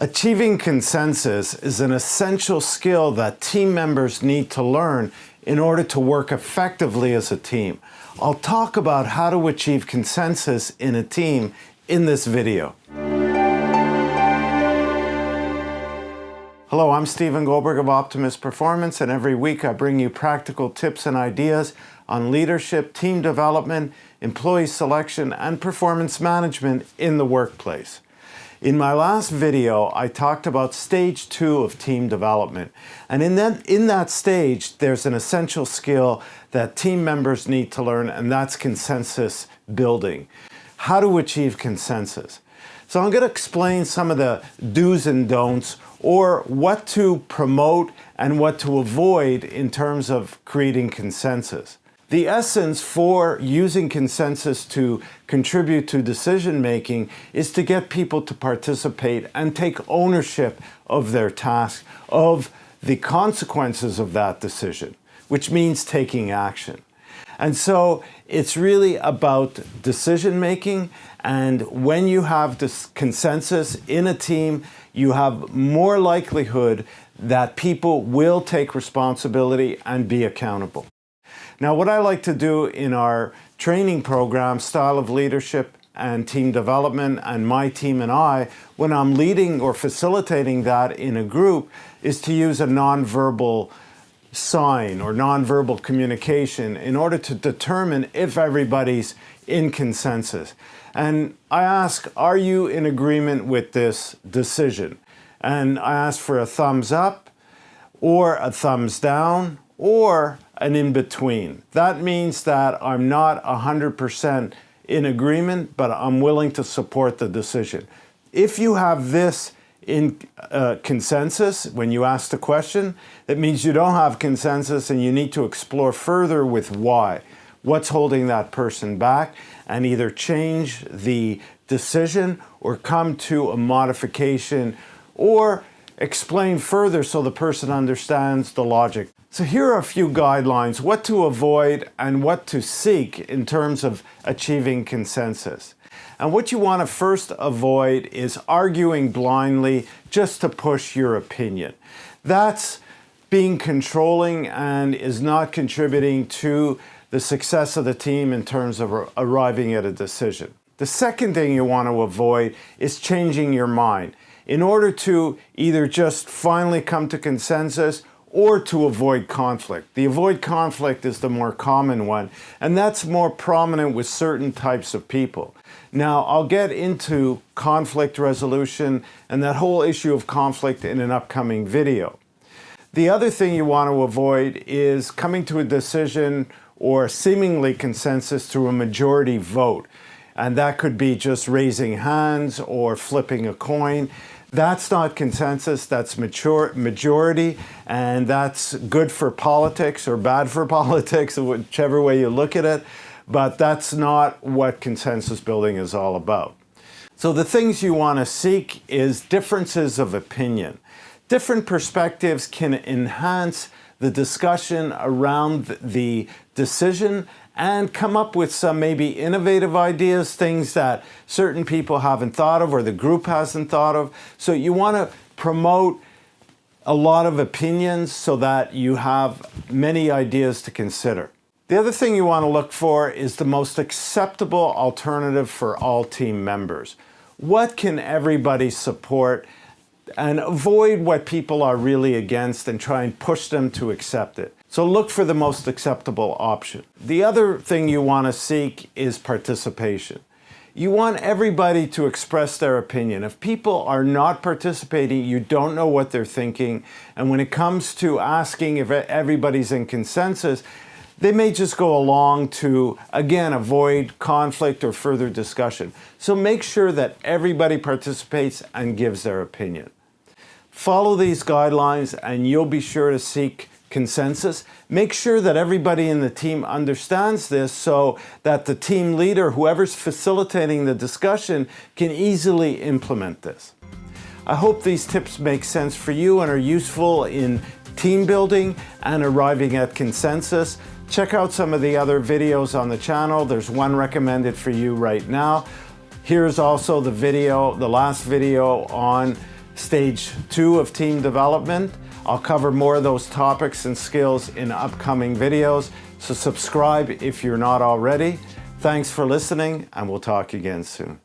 Achieving consensus is an essential skill that team members need to learn in order to work effectively as a team. I'll talk about how to achieve consensus in a team in this video. Hello, I'm Stephen Goldberg of Optimus Performance, and every week I bring you practical tips and ideas on leadership, team development, employee selection, and performance management in the workplace. In my last video, I talked about stage 2 of team development. And in that stage, there's an essential skill that team members need to learn, and that's consensus building. How to achieve consensus. So I'm going to explain some of the do's and don'ts, or what to promote and what to avoid in terms of creating consensus. The essence for using consensus to contribute to decision making is to get people to participate and take ownership of their task, of the consequences of that decision, which means taking action. And so it's really about decision making, and when you have this consensus in a team, you have more likelihood that people will take responsibility and be accountable. Now, what I like to do in our training program, Style of Leadership and Team Development, and my team and I, when I'm leading or facilitating that in a group, is to use a nonverbal sign or nonverbal communication in order to determine if everybody's in consensus. And I ask, are you in agreement with this decision? And I ask for a thumbs up, or a thumbs down, or an in-between. That means that I'm not 100% in agreement, but I'm willing to support the decision. If you have this in consensus when you ask the question, it means you don't have consensus and you need to explore further with why. What's holding that person back, and either change the decision or come to a modification or explain further so the person understands the logic. So here are a few guidelines, what to avoid and what to seek in terms of achieving consensus. And what you want to first avoid is arguing blindly just to push your opinion. That's being controlling and is not contributing to the success of the team in terms of arriving at a decision. The second thing you want to avoid is changing your mind in order to either just finally come to consensus or to avoid conflict. The avoid conflict is the more common one, and that's more prominent with certain types of people. Now, I'll get into conflict resolution and that whole issue of conflict in an upcoming video. The other thing you want to avoid is coming to a decision or seemingly consensus through a majority vote. And that could be just raising hands or flipping a coin. That's not consensus, that's majority, and that's good for politics or bad for politics, whichever way you look at it, but that's not what consensus building is all about. So the things you want to seek is differences of opinion. Different perspectives can enhance the discussion around the decision and come up with some maybe innovative ideas, things that certain people haven't thought of or the group hasn't thought of. So you want to promote a lot of opinions so that you have many ideas to consider. The other thing you want to look for is the most acceptable alternative for all team members. What can everybody support? And avoid what people are really against and try and push them to accept it. So look for the most acceptable option. The other thing you want to seek is participation. You want everybody to express their opinion. If people are not participating, you don't know what they're thinking. And when it comes to asking if everybody's in consensus, they may just go along to, again, avoid conflict or further discussion. So make sure that everybody participates and gives their opinion. Follow these guidelines and you'll be sure to seek consensus. Make sure that everybody in the team understands this so that the team leader, whoever's facilitating the discussion, can easily implement this. I hope these tips make sense for you and are useful in team building and arriving at consensus. Check out some of the other videos on the channel. There's one recommended for you right now. Here's also the last video on stage 2 of team development. I'll cover more of those topics and skills in upcoming videos, so subscribe if you're not already. Thanks for listening, and we'll talk again soon.